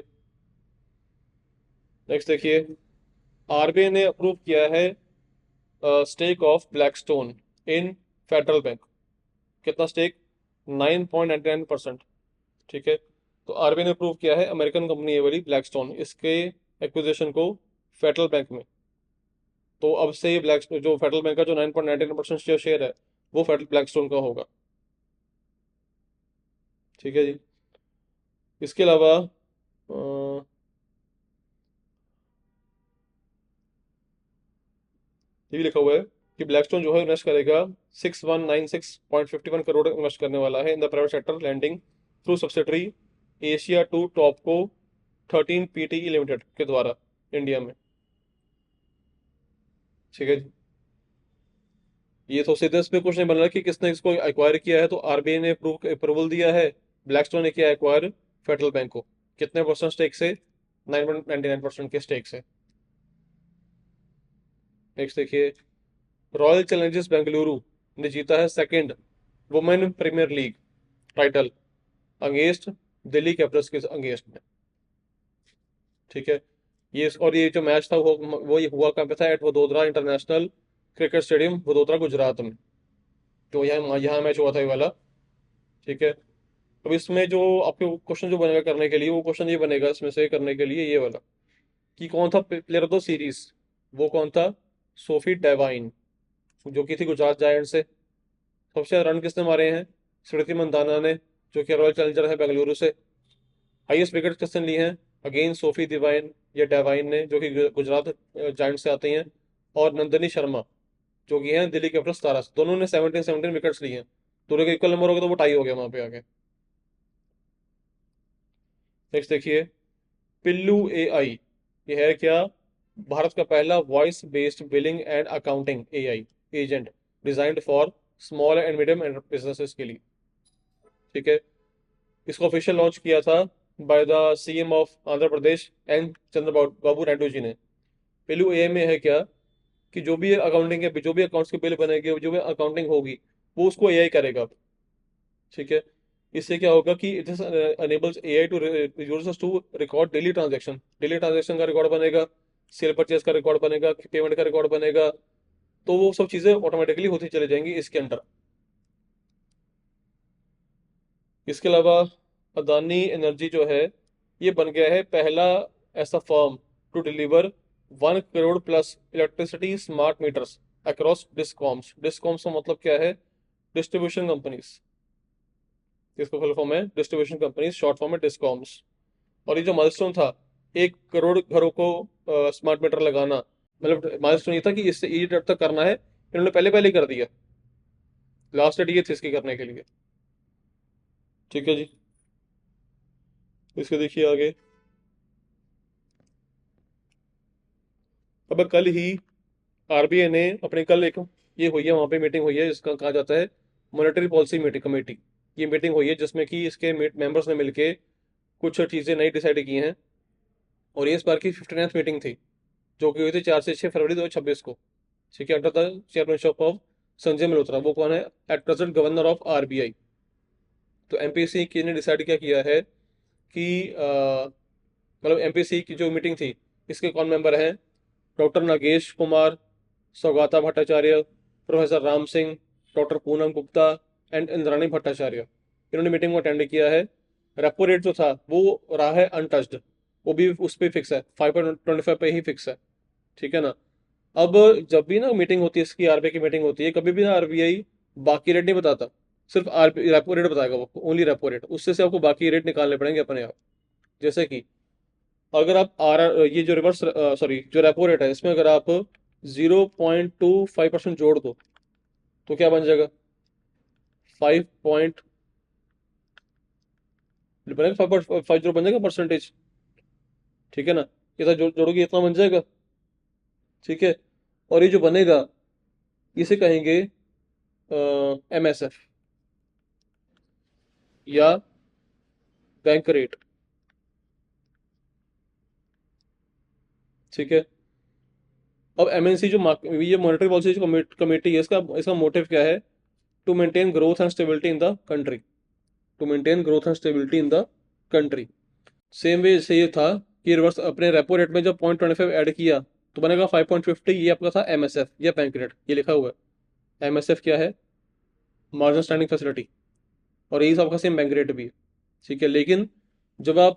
नेक्स्ट देखिए, आरबीआई ने अप्रूव किया है stake of Blackstone in Federal Bank. कितना स्टेक? 9.99%। ठीक है, तो आरबीआई ने अप्रूव किया है, अमेरिकन कंपनी है वाली ब्लैकस्टोन, इसके एक्विजिशन को फेडरल बैंक में। तो अब से ये ब्लैक जो फेडरल बैंक का जो 9.99% जो शेयर है वो फेडरल ब्लैकस्टोन का होगा। ठीक है जी। इसके अलावा ये भी लिखा हुआ है कि ब्लैकस्टोन जो है इन्वेस्ट करेगा 6196.51 करोड़ इन्वेस्ट करने वाला है in the private sector lending through subsidiary Asia two Topco 13 PTE limited के द्वारा इंडिया में। ठीक है जी। ये तो सीधे इस पे कुछ नहीं बन रहा कि किसने इसको एक्वायर किया है, तो आरबीआई ने अप्रूवल दिया है, ब्लैकस्टोन ने किया एक्वायर फेडरल बैंक को। कितने परसेंट स्टेक से? 9.99% के स्टेक से। नेक्स्ट देखिए, रॉयल चैलेंजर्स बेंगलुरु ने जीता है second women premiere league title against Delhi Capitals के अगेंस्ट में। ठीक है, ये जो मैच था वो ये हुआ कहाँ पे था? At Vadodara international cricket stadium, Vadodara Gujarat में। तो यहाँ यहाँ मैच हुआ था ये वाला। ठीक है, अब इसमें जो आपके क्वेश्चन जो बनेगा करने के लिए, वो क्वेश्चन ये बनेगा इसमें से करने के लिए ये वाला, कि कौन था प्लेयर ऑफ द सीरीज। वो कौन था? सोफी डेवाइन, जो की थी गुजरात जायंट से। सबसे ज्यादा रन किसने मारे हैं? स्मृति मंदाना ने, जो कि रॉयल चैलेंजर है बेंगलुरु से। हाईएस्ट विकेट किसने ली हैं? अगेन सोफी डिवाइन या डेवाइन ने, जो कि गुजरात जायंट से आते हैं। और नंदनी शर्मा, जो कि हैं दिल्ली कैपिटल्स 17 से। दोनों ने 17 विकेट्स लिए हैं। दोनों के इक्वल नंबर हो गया तो वो टाई हो गया वहां पे आगे। नेक्स्ट देखिए, पिल्लू एआई, ये है क्या? भारत का पहला voice based billing and accounting AI agent designed for small and medium businesses के लिए। ठीक है, इसको ऑफिशियल लॉन्च किया था by the CM of Andhra Pradesh N Chandrababu Babu Naidu ji ने। पिल्लू एआई में है क्या, कि जो भी अकाउंटिंग के जो भी अकाउंट्स के बिल बनेंगे, जो भी अकाउंटिंग होगी, वो उसको एआई करेगा। ठीक है, इससे क्या होगा कि it enables AI to users to record daily transaction का रिकॉर्ड बनेगा, सेल परचेज का रिकॉर्ड बनेगा, पेमेंट का रिकॉर्ड बनेगा। तो वो सब चीजें ऑटोमेटिकली होती चली जाएंगी इसके अंदर। इसके अलावा अदानी एनर्जी जो है, ये बन गया है पहला ऐसा firm to deliver 1 crore plus electricity smart meters across discoms. Discoms का मतलब क्या है? Distribution companies. इसका फुल फॉर्म है डिस्ट्रीब्यूशन कंपनीज, शॉर्ट फॉर्म है डिस्कॉम्स। और ये जो माइलस्टोन था, 1 करोड़ घरों को स्मार्ट मीटर लगाना, मतलब माइलस्टोन ये था कि इससे ये डेट तक करना है, इन्होंने पहले पहले ही कर दिया। लास्ट डेट ये थी इसकी करने के लिए। ठीक है जी, इसके देखिए आगे। अब कल ही आरबीआई ने अपने कल एक ये हुई है, वहाँ पे मीटिंग हुई है, जिसका कहा जाता है मॉनेटरी पॉलिसी मीटिंग कमेटी। ये मीटिंग हुई है जिसमें कि इसके मेंबर्स ने मिलके कुछ चीज़ें नई डिसाइड की हैं। और ये इस बार की 59th मीटिंग थी, जो कि हुई थी 4 से 6 फरवरी 2026 को। ठीक है, under the chairmanship of Sanjay Malhotra. वो कौन है? At present governor of RBI. तो एमपीसी की ने डिसाइड क्या किया है कि मतलब एमपीसी की जो मीटिंग थी, इसके कौन मेंबर हैं? Doctor Nagesh Kumar, सौगाता Bhattacharya, professor Ram Singh, doctor Poonam Gupta and Indrani Bhattacharya. इन्होंने मीटिंग को अटेंड किया है। रेपो रेट जो था वो रहा है अनटच्ड, वो भी उस पर फिक्स है, 5.25 पे ही फिक्स है। ठीक है ना। अब जब भी ना मीटिंग होती है, इसकी आरबीआई की मीटिंग होती है, कभी भी ना आरबीआई बाकी रेट नहीं बताता, सिर्फ आरबी रेपो रेट बताएगा वो, ओनली रेपो रेट। उससे से आपको बाकी रेट निकालने पड़ेंगे अपने आप। जैसे कि अगर आप ये जो रिवर्स सॉरी जो रेपो रेट है, इसमें अगर आप 0.25% जोड़ दो तो क्या बन जाएगा? 5 पॉइंट बनेगा, 5.50 बन जाएगा परसेंटेज। ठीक है ना, इतना जोड़ोगे इतना बन जाएगा। ठीक है, और ये जो बनेगा इसे कहेंगे एमएसएफ या बैंक रेट। ठीक है, अब एमएनसी जो ये मॉनेटरी पॉलिसी जो कमेटी है, इसका इसका मोटिव क्या है? To maintain growth and stability in the country, to maintain growth and stability in the country. Same way से ये था कि रिवर्स अपने रेपो रेट में जब 0.25 ऐड किया तो बनेगा 5.50, ये आपका था एमएसएफ या बैंक रेट, ये लिखा हुआ है। एमएसएफ क्या है? मार्जिन स्टैंडिंग फैसिलिटी, और यही सबका सेम बैंक रेट भी है, ठीक है। लेकिन जब आप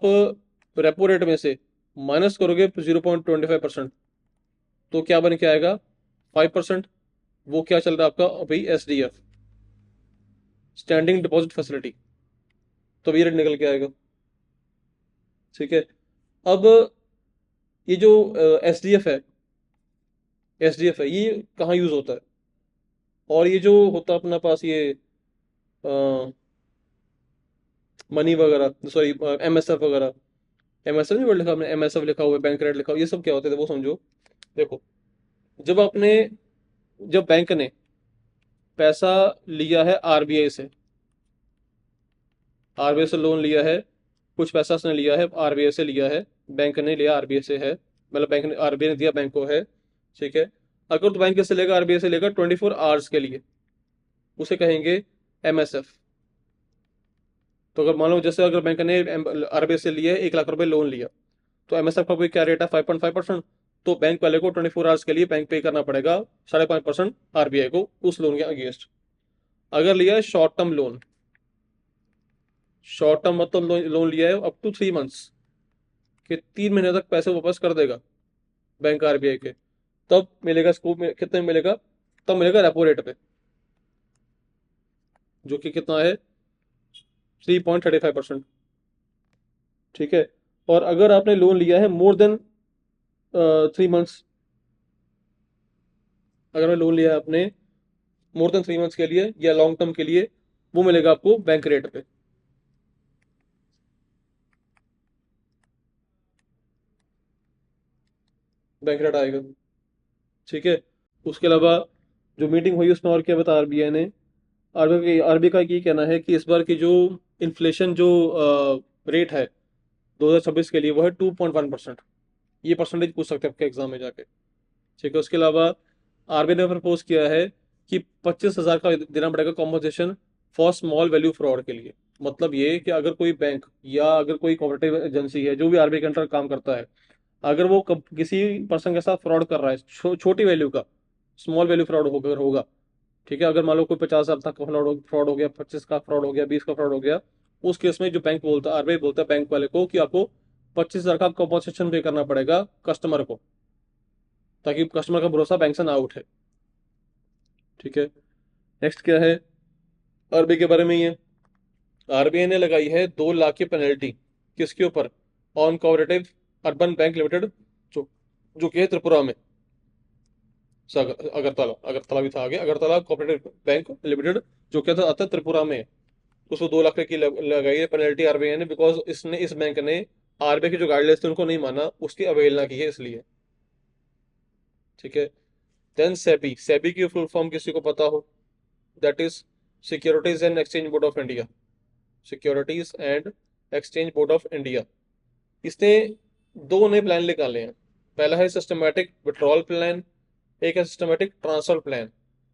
रेपो रेट में से माइनस करोगे 0.25%, तो क्या बन के आएगा? 5%। वो क्या चल रहा है आपका अभी? SDF, स्टैंडिंग डिपॉजिट फैसिलिटी, तो ये रेट निकल के आएगा, ठीक है। अब ये जो एस डी एफ है ये कहाँ यूज होता है? और ये जो होता है अपना पास ये मनी वगैरह, सॉरी एमएसएफ वगैरह, एमएसएफ नहीं वर्ड लिखा आपने, एमएसएफ लिखा हुआ है, बैंक रेट लिखा हुआ है, ये सब क्या होते थे वो समझो। देखो, जब आपने जब बैंक ने पैसा लिया है आरबीआई से, आरबीआई से लोन लिया है, कुछ पैसा उसने लिया है आरबीआई से लिया है, बैंक ने लिया आरबीआई से है, मतलब बैंक ने आरबीआई ने दिया बैंक को है, ठीक है। अगर तो बैंक से लेगा, आरबीआई से लेगा 24 आवर्स के लिए, उसे कहेंगे एमएसएफ। तो अगर मान लो जैसे अगर बैंक ने आरबीआई से लिए 1 लाख रुपए लोन लिया, तो एमएसएफ का कोई क्या रेट है? 5.5%। तो बैंक वाले को 24 आवर्स के लिए बैंक पे करना पड़ेगा 5.5% आरबीआई को उस लोन के अगेंस्ट। अगर लिया है short term loan, short term मतलब लोन लिया है अप टू 3 मंथ्स, कि 3 महीने तक पैसे वापस कर देगा बैंक आरबीआई के, तब मिलेगा स्कूप में, कितने में मिलेगा? तब मिलेगा रेपो रेट पे, जो कि कितना है? 3.35%, ठीक है। और अगर आपने लोन लिया है मोर देन 3 मंथ्स, अगर मैं लोन लिया है आपने मोर देन 3 मंथ्स के लिए या लॉन्ग टर्म के लिए, वो मिलेगा आपको बैंक रेट पे, बैंक रेट आएगा, ठीक है। उसके अलावा जो मीटिंग हुई उसमें और क्या बता आरबीआई ने, आरबीआई का ये कहना है कि इस बार की जो इन्फ्लेशन जो रेट है 2026 के लिए वो है 2.1%। ये परसेंटेज पूछ सकते हैं आपके एग्जाम में जाके, ठीक है। उसके अलावा आरबीआई ने प्रपोज किया है कि 25,000 का देना पड़ेगा compensation for small value fraud के लिए। मतलब ये कि अगर कोई बैंक या अगर कोई कोऑपरेटिव एजेंसी है जो भी आरबीआई के अंडर काम करता है, अगर वो किसी पर्सन के साथ फ्रॉड कर रहा है, छोटी वैल्यू का स्मॉल वैल्यू फ्रॉड होगा, ठीक है। अगर मान लो कोई 50,000 तक का फ्रॉड हो गया, 25 का फ्रॉड हो गया, 20 का फ्रॉड हो गया, उस केस में जो बैंक बोलता है, आरबीआई बोलता है बैंक वाले को कि आपको 25,000 का कॉम्पनसेशन पे करना पड़ेगा कस्टमर को, ताकि कस्टमर का भरोसा बैंक से ना उठे, ठीक है। नेक्स्ट क्या है आरबीआई के बारे में? ये आरबीआई ने लगाई है 2 लाख की पेनल्टी, किसके ऊपर? On cooperative urban bank limited, जो जो कि है त्रिपुरा में, अगरतला, अगरतला भी था आगे, अगरतला कोऑपरेटिव बैंक लिमिटेड, जो क्या था आता है त्रिपुरा में। उसको 2 लाख की लगाई है पेनल्टी आरबीआई ने, बिकॉज इसने इस बैंक ने आरबीआई की जो गाइडलाइंस थी उनको नहीं माना, उसकी अवहेलना की है इसलिए, ठीक है। देन सेबी, सेबी की फुल फॉर्म किसी को पता हो? That is securities and exchange board of India, securities and exchange board of India. इसने 2 नए प्लान निकाले हैं। पहला है सिस्टमैटिक विड्रॉल प्लान, एक है सिस्टमैटिक ट्रांसफर प्लान।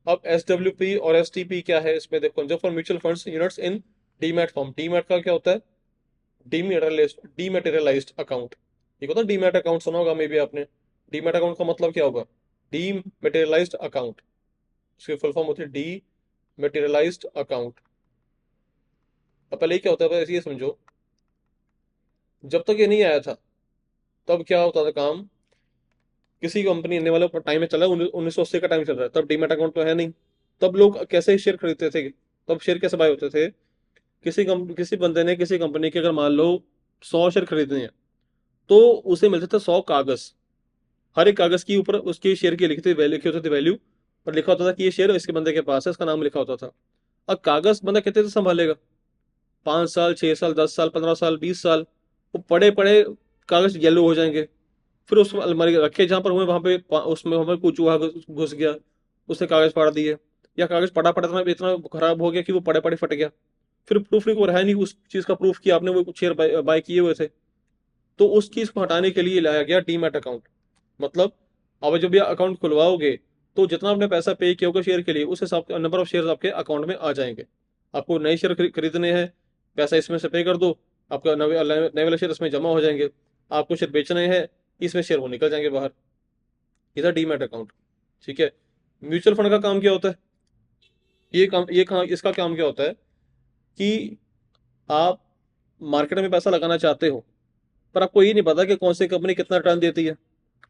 अब SWP और STP क्या है इसमें देखो, जो for mutual funds units in demat form. Demat का क्या होता है? डीमेटेरियलाइज्ड अकाउंट, एक होता है डीमैट अकाउंट, सुना होगा मे बी आपने। डीमैट अकाउंट का मतलब क्या होगा? डीमेटेरियलाइज्ड अकाउंट, उसकी फुल फॉर्म होती है डीमेटेरियलाइज्ड अकाउंट। अब पहले क्या होता है ये समझो, जब तक ये नहीं आया था तब क्या होता था काम, किसी कंपनी आने वाले टाइम में चला, 1980 का टाइम चल रहा है, तब डीमैट अकाउंट तो है नहीं। तब लोग कैसे शेयर खरीदते थे? तब शेयर कैसे बाय होते थे? किसी बंदे ने किसी कंपनी के अगर मान लो 100 शेयर खरीदने हैं, तो उसे मिलते थे 100 कागज। हर एक कागज के ऊपर उसके शेयर की लिखी होती थी वैल्यू, और लिखा होता था कि ये शेयर इसके बंदे के पास है, इसका नाम लिखा होता था। अब कागज बंदा कितने से संभालेगा? 5 साल, 6 साल, 10 साल, 15 साल, 20 साल, वो पड़े पड़े कागज येलो हो जाएंगे। फिर उसको अलमारी रखे जहां पर हुए वहां पे उसमें वहां पे कुछ चूहा घुस गया, उसने कागज फाड़ दिए, या कागज पड़ा पड़ा इतना खराब हो गया कि वो पड़े पड़े फट गया, फिर प्रूफ नहीं को रहा नहीं उस चीज का प्रूफ कि आपने वो शेयर बाय किए हुए थे। तो उस चीज को हटाने के लिए लाया गया डीमैट अकाउंट। मतलब अब जब ये अकाउंट खुलवाओगे तो जितना आपने पैसा पे किया होगा शेयर के लिए, उस हिसाब से नंबर ऑफ शेयर आपके अकाउंट में आ जाएंगे। आपको नए शेयर खरीदने हैं, पैसा इसमें से पे कर दो, आपका नए वाले शेयर इसमें जमा हो जाएंगे। आपको शेयर बेचने हैं, इसमें शेयर वो निकल जाएंगे बाहर। ये था डीमैट अकाउंट। ठीक है। म्यूचुअल फंड का काम क्या होता है? ये काम इसका काम क्या होता है कि आप मार्केट में पैसा लगाना चाहते हो, पर आपको ये नहीं पता कि कौन सी कंपनी कितना रिटर्न देती है।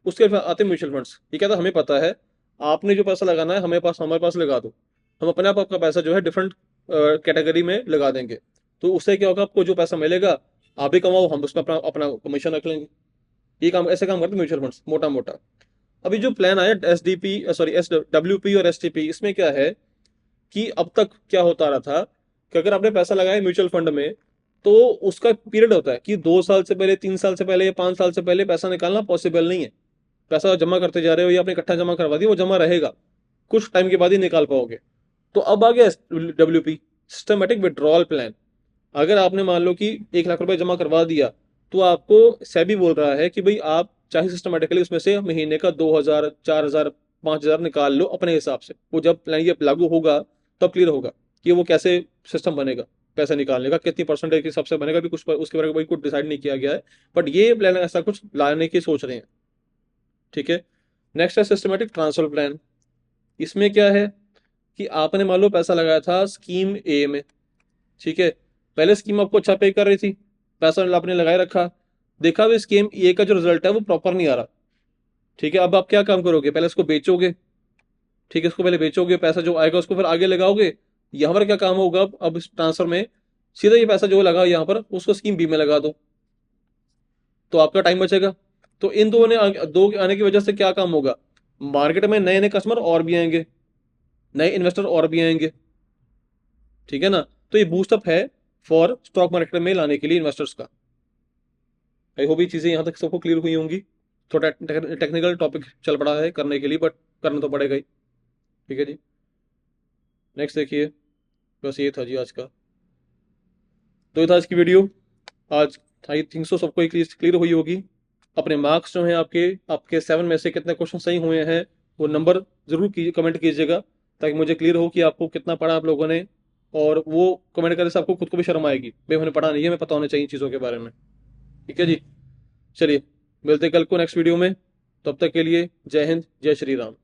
उसके फिर आते हैं म्यूचुअल फंड्स। ये कहता है हमें पता है, आपने जो पैसा लगाना है हमारे पास लगा दो, हम अपने आप आपका पैसा जो है डिफरेंट कैटेगरी में लगा देंगे। तो उससे क्या होगा, आपको जो पैसा मिलेगा आप भी कमाओ, हम उसमें अपना अपना कमीशन रख लेंगे। ये काम ऐसे काम करते हैं म्यूचुअल फंड्स मोटा मोटा। अभी जो प्लान आया SWP और STP, इसमें क्या है कि अब तक क्या होता रहा था कि अगर आपने पैसा लगाया म्यूचुअल फंड में, तो उसका पीरियड होता है कि 2 साल से पहले, 3 साल से पहले या 5 साल से पहले पैसा निकालना पॉसिबल नहीं है। पैसा जमा करते जा रहे हो या आपने इकट्ठा जमा करवा दिया, वो जमा रहेगा, कुछ टाइम के बाद ही निकाल पाओगे। तो अब आ गया WP, सिस्टमेटिक विड्रॉल प्लान। अगर आपने मान लो कि 1 लाख रुपए जमा करवा दिया, तो आपको सेबी बोल रहा है कि भाई आप चाहे सिस्टमेटिकली उसमें से महीने का 2,000, 4,000, 5,000 निकाल लो अपने हिसाब से। वो जब प्लान ये लागू होगा तब क्लियर होगा कि वो कैसे सिस्टम बनेगा, पैसा निकालने का कितनी परसेंटेज के हिसाब से बनेगा, भी कुछ उसके बारे में भाई कुछ डिसाइड नहीं किया गया है। बट ये प्लान ऐसा कुछ लाने की सोच रहे हैं। ठीक है। नेक्स्ट है सिस्टमेटिक ट्रांसफर प्लान। इसमें क्या है कि आपने मान लो पैसा लगाया था स्कीम ए में। ठीक है। पहले स्कीम आपको अच्छा पे कर रही थी, पैसा आपने लगाए रखा, देखा भी स्कीम ए का जो रिजल्ट है वो प्रॉपर नहीं आ रहा। ठीक है। अब आप क्या काम करोगे, पहले इसको बेचोगे। ठीक है। इसको पहले बेचोगे, पैसा जो आएगा उसको फिर आगे लगाओगे। यहाँ पर क्या काम होगा, अब इस ट्रांसफर में सीधा ये पैसा जो लगा यहाँ पर उसको स्कीम बी में लगा दो, तो आपका टाइम बचेगा। तो इन दो आने की वजह से क्या काम होगा, मार्केट में नए नए कस्टमर और भी आएंगे, नए इन्वेस्टर और भी आएंगे। ठीक है ना। तो ये बूस्टअप है फॉर स्टॉक मार्केट में लाने के लिए इन्वेस्टर्स का। आई होप ये चीज़ें यहाँ तक सबको क्लियर हुई होंगी। थोड़ा टेक्निकल टॉपिक चल पड़ा है करने के लिए, बट करना तो पड़ेगा ही। ठीक है जी। नेक्स्ट देखिए, बस ये था जी आज का। तो ये था आज की वीडियो। आज आई थिंक सो सबको क्लियर हुई होगी। अपने मार्क्स जो हैं आपके आपके 7 में से कितने क्वेश्चन सही हुए हैं, वो नंबर जरूर कमेंट कीजिएगा, ताकि मुझे क्लियर हो कि आपको कितना पढ़ा आप लोगों ने। और वो कमेंट करने से आपको खुद को भी शर्म आएगी, भाई मैंने पढ़ा नहीं है, हमें पता होना चाहिए चीज़ों के बारे में। ठीक है जी। चलिए, मिलते हैं कल को नेक्स्ट वीडियो में। तब तक के लिए जय हिंद, जय श्री राम।